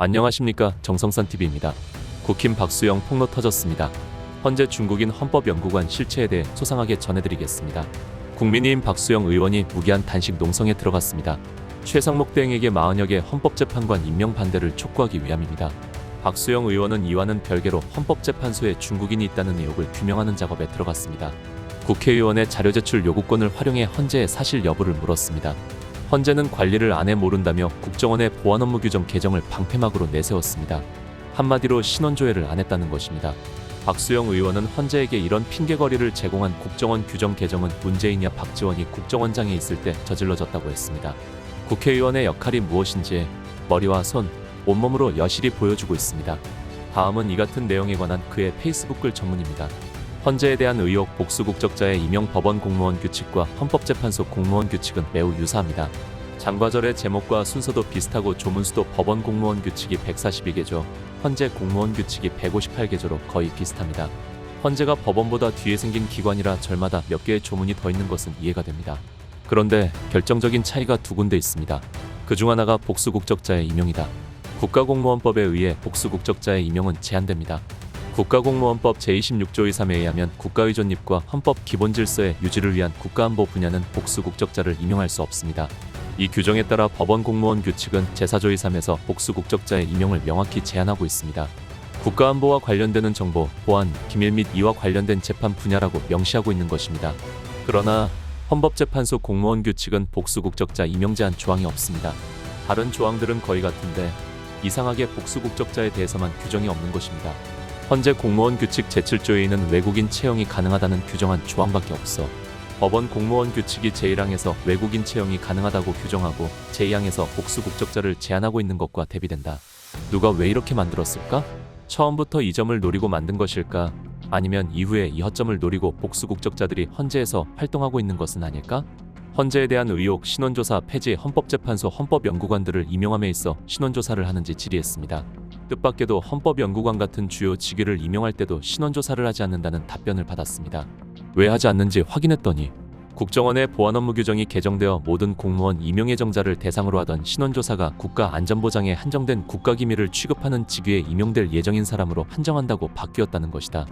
안녕하십니까, 정성산TV입니다. 국힘 박수영 폭로 터졌습니다. 헌재 중국인 헌법연구관 실체에 대해 소상하게 전해드리겠습니다. 국민의힘 박수영 의원이 무기한 단식 농성에 들어갔습니다. 최상목 대행에게 40여 개 헌법재판관 임명 반대를 촉구하기 위함입니다. 박수영 의원은 이와는 별개로 헌법재판소에 중국인이 있다는 의혹을 규명하는 작업에 들어갔습니다. 국회의원의 자료 제출 요구권을 활용해 헌재의 사실 여부를 물었습니다. 헌재는 관리를 안 해 모른다며 국정원의 보안 업무 규정 개정을 방패막으로 내세웠습니다. 한마디로 신원조회를 안 했다는 것입니다. 박수영 의원은 헌재에게 이런 핑계거리를 제공한 국정원 규정 개정은 문재인이야 박지원이 국정원장에 있을 때 저질러졌다고 했습니다. 국회의원의 역할이 무엇인지 머리와 손, 온몸으로 여실히 보여주고 있습니다. 다음은 이 같은 내용에 관한 그의 페이스북 글 전문입니다. 헌재에 대한 의혹, 복수국적자의 임용 법원 공무원 규칙과 헌법재판소 공무원 규칙은 매우 유사합니다. 장과절의 제목과 순서도 비슷하고 조문수도 법원 공무원 규칙이 142개조, 헌재 공무원 규칙이 158개조로 거의 비슷합니다. 헌재가 법원보다 뒤에 생긴 기관이라 절마다 몇 개의 조문이 더 있는 것은 이해가 됩니다. 그런데 결정적인 차이가 두 군데 있습니다. 그중 하나가 복수국적자의 임용이다. 국가공무원법에 의해 복수국적자의 임용은 제한됩니다. 국가공무원법 제26조 2.3에 의하면 국가의존립과 헌법 기본질서의 유지를 위한 국가안보 분야는 복수국적자를 임용할 수 없습니다. 이 규정에 따라 법원 공무원 규칙은 제4조 2.3에서 복수국적자의 임용을 명확히 제한하고 있습니다. 국가안보와 관련되는 정보, 보안, 기밀 및 이와 관련된 재판 분야라고 명시하고 있는 것입니다. 그러나 헌법재판소 공무원 규칙은 복수국적자 임용 제한 조항이 없습니다. 다른 조항들은 거의 같은데 이상하게 복수국적자에 대해서만 규정이 없는 것입니다. 헌재 공무원 규칙 제7조에는 외국인 채용이 가능하다는 규정한 조항밖에 없어. 법원 공무원 규칙이 제1항에서 외국인 채용이 가능하다고 규정하고 제2항에서 복수국적자를 제한하고 있는 것과 대비된다. 누가 왜 이렇게 만들었을까? 처음부터 이 점을 노리고 만든 것일까? 아니면 이후에 이 허점을 노리고 복수국적자들이 헌재에서 활동하고 있는 것은 아닐까? 헌재에 대한 의혹, 신원조사 폐지, 헌법재판소 헌법연구관들을 임용함에 있어 신원조사를 하는지 질의했습니다. 뜻밖에도 헌법연구관 같은 주요 직위를 임용할 때도 신원조사를 하지 않는다는 답변을 받았습니다. 왜 하지 않는지 확인했더니 국정원의 보안 업무 규정이 개정되어 모든 공무원 임용 예정자를 대상으로 하던 신원조사가 국가안전보장에 한정된 국가기밀을 취급하는 직위에 임용될 예정인 사람으로 한정한다고 바뀌었다는 것이다.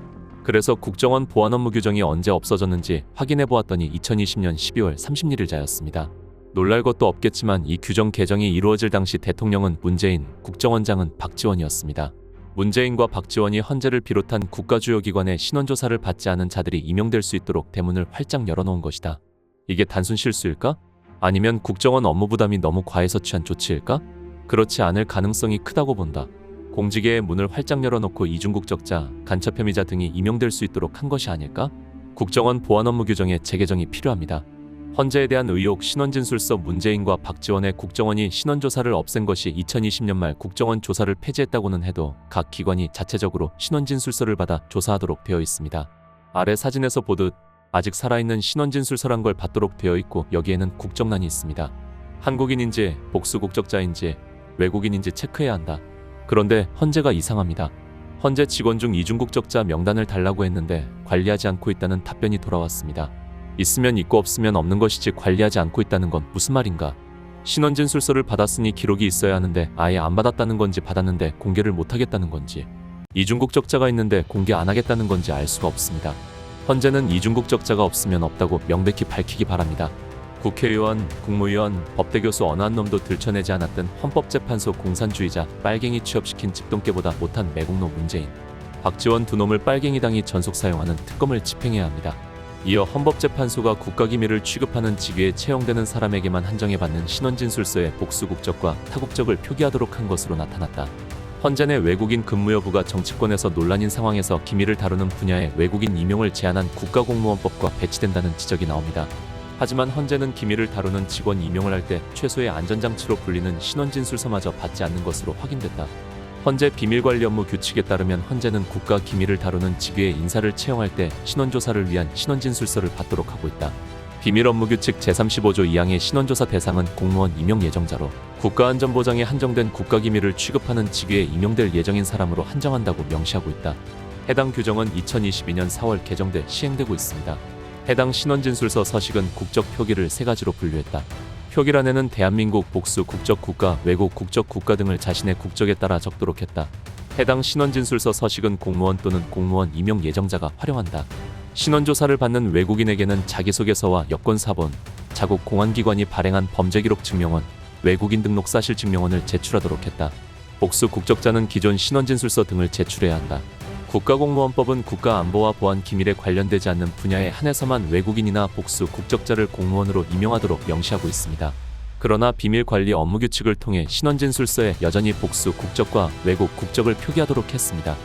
그래서 국정원 보안 업무 규정이 언제 없어졌는지 확인해보았더니 2020년 12월 31일자였습니다. 놀랄 것도 없겠지만 이 규정 개정이 이루어질 당시 대통령은 문재인, 국정원장은 박지원이었습니다. 문재인과 박지원이 헌재를 비롯한 국가 주요 기관의 신원조사를 받지 않은 자들이 임용될 수 있도록 대문을 활짝 열어놓은 것이다. 이게 단순 실수일까? 아니면 국정원 업무 부담이 너무 과해서 취한 조치일까? 그렇지 않을 가능성이 크다고 본다. 공직의 문을 활짝 열어놓고 이중국적자, 간첩 혐의자 등이 임용될 수 있도록 한 것이 아닐까? 국정원 보안 업무 규정의 재개정이 필요합니다. 헌재에 대한 의혹, 신원진술서 문재인과 박지원의 국정원이 신원조사를 없앤 것이 2020년 말 국정원 조사를 폐지했다고는 해도 각 기관이 자체적으로 신원진술서를 받아 조사하도록 되어 있습니다. 아래 사진에서 보듯 아직 살아있는 신원진술서란 걸 받도록 되어 있고 여기에는 국정란이 있습니다. 한국인인지 복수국적자인지 외국인인지 체크해야 한다. 그런데 헌재가 이상합니다. 헌재 직원 중 이중국적자 명단을 달라고 했는데 관리하지 않고 있다는 답변이 돌아왔습니다. 있으면 있고 없으면 없는 것이지 관리하지 않고 있다는 건 무슨 말인가? 신원진술서를 받았으니 기록이 있어야 하는데 아예 안 받았다는 건지 받았는데 공개를 못하겠다는 건지 이중국적자가 있는데 공개 안 하겠다는 건지 알 수가 없습니다. 헌재는 이중국적자가 없으면 없다고 명백히 밝히기 바랍니다. 국회의원, 국무위원, 법대교수 어느 한 놈도 들춰내지 않았던 헌법재판소 공산주의자 빨갱이 취업시킨 집돈깨보다 못한 매국노 문재인, 박지원 두 놈을 빨갱이당이 전속 사용하는 특검을 집행해야 합니다. 이어 헌법재판소가 국가기밀을 취급하는 직위에 채용되는 사람에게만 한정해받는 신원진술서의 복수국적과 타국적을 표기하도록 한 것으로 나타났다. 헌재 내 외국인 근무 여부가 정치권에서 논란인 상황에서 기밀을 다루는 분야에 외국인 임용을 제한한 국가공무원법과 배치된다는 지적이 나옵니다. 하지만 헌재는 기밀을 다루는 직원 임용을 할 때 최소의 안전장치로 불리는 신원진술서마저 받지 않는 것으로 확인됐다. 헌재 비밀관리 업무 규칙에 따르면 헌재는 국가 기밀을 다루는 직위의 인사를 채용할 때 신원조사를 위한 신원진술서를 받도록 하고 있다. 비밀 업무 규칙 제35조 2항의 신원조사 대상은 공무원 임용 예정자로 국가안전보장에 한정된 국가기밀을 취급하는 직위에 임용될 예정인 사람으로 한정한다고 명시하고 있다. 해당 규정은 2022년 4월 개정돼 시행되고 있습니다. 해당 신원진술서 서식은 국적 표기를 세 가지로 분류했다. 표기란에는 대한민국 복수 국적 국가, 외국 국적 국가 등을 자신의 국적에 따라 적도록 했다. 해당 신원진술서 서식은 공무원 또는 공무원 임용 예정자가 활용한다. 신원조사를 받는 외국인에게는 자기소개서와 여권사본, 자국 공안기관이 발행한 범죄기록 증명원, 외국인 등록 사실 증명원을 제출하도록 했다. 복수 국적자는 기존 신원진술서 등을 제출해야 한다. 국가공무원법은 국가안보와 보안 기밀에 관련되지 않는 분야에 한해서만 외국인이나 복수 국적자를 공무원으로 임용하도록 명시하고 있습니다. 그러나 비밀관리 업무규칙을 통해 신원진술서에 여전히 복수 국적과 외국 국적을 표기하도록 했습니다.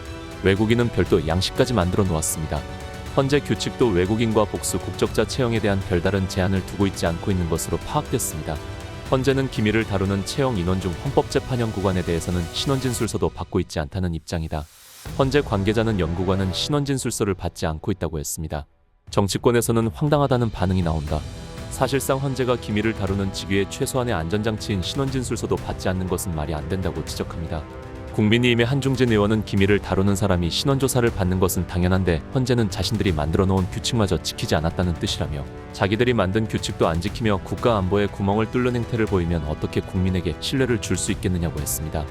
외국인은 별도 양식까지 만들어 놓았습니다. 현재 규칙도 외국인과 복수 국적자 채용에 대한 별다른 제한을 두고 있지 않고 있는 것으로 파악됐습니다. 현재는 기밀을 다루는 채용 인원 중 헌법재판연구관에 대해서는 신원진술서도 받고 있지 않다는 입장이다. 현재 관계자는 연구관은 신원진술서를 받지 않고 있다고 했습니다. 정치권에서는 황당하다는 반응이 나온다. 사실상 현재가 기밀을 다루는 직위의 최소한의 안전장치인 신원진술서도 받지 않는 것은 말이 안 된다고 지적합니다. 국민의힘의 한중진 의원은 기밀을 다루는 사람이 신원조사를 받는 것은 당연한데 현재는 자신들이 만들어 놓은 규칙마저 지키지 않았다는 뜻이라며 자기들이 만든 규칙도 안 지키며 국가안보에 구멍을 뚫는 행태를 보이면 어떻게 국민에게 신뢰를 줄 수 있겠느냐고 했습니다.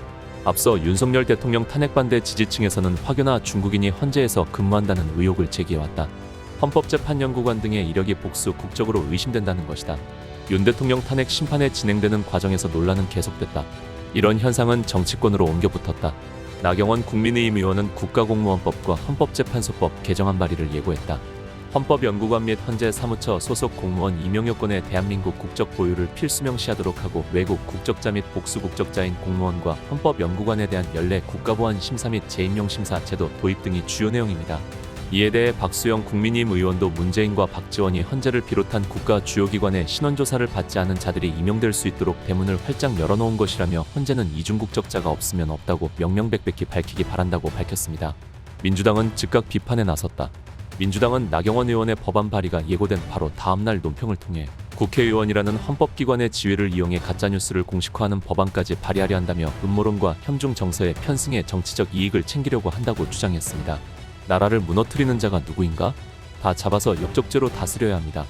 앞서 윤석열 대통령 탄핵반대 지지층에서는 화교나 중국인이 헌재에서 근무한다는 의혹을 제기해왔다. 헌법재판연구관 등의 이력이 복수 국적으로 의심된다는 것이다. 윤 대통령 탄핵 심판에 진행되는 과정에서 논란은 계속됐다. 이런 현상은 정치권으로 옮겨붙었다. 나경원 국민의힘 의원은 국가공무원법과 헌법재판소법 개정안 발의를 예고했다. 헌법연구관 및 현재 사무처 소속 공무원 임용요건에 대한민국 국적 보유를 필수 명시하도록 하고 외국 국적자 및 복수 국적자인 공무원과 헌법연구관에 대한 연례 국가보안 심사 및 재임용 심사 제도 도입 등이 주요 내용입니다. 이에 대해 박수영 국민의힘 의원도 문재인과 박지원이 헌재를 비롯한 국가 주요 기관에 신원조사를 받지 않은 자들이 임용될 수 있도록 대문을 활짝 열어놓은 것이라며 헌재는 이중국적자가 없으면 없다고 명명백백히 밝히기 바란다고 밝혔습니다. 민주당은 즉각 비판에 나섰다. 민주당은 나경원 의원의 법안 발의가 예고된 바로 다음날 논평을 통해 국회의원이라는 헌법기관의 지위를 이용해 가짜뉴스를 공식화하는 법안까지 발의하려 한다며 음모론과 혐중 정서에 편승해 정치적 이익을 챙기려고 한다고 주장했습니다. 나라를 무너뜨리는 자가 누구인가? 다 잡아서 역적죄로 다스려야 합니다.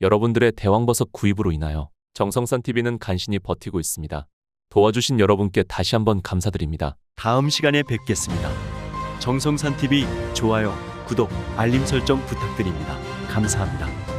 여러분들의 대왕버섯 구입으로 인하여 정성산TV는 간신히 버티고 있습니다. 도와주신 여러분께 다시 한번 감사드립니다. 다음 시간에 뵙겠습니다. 정성산TV 좋아요, 구독, 알림 설정 부탁드립니다. 감사합니다.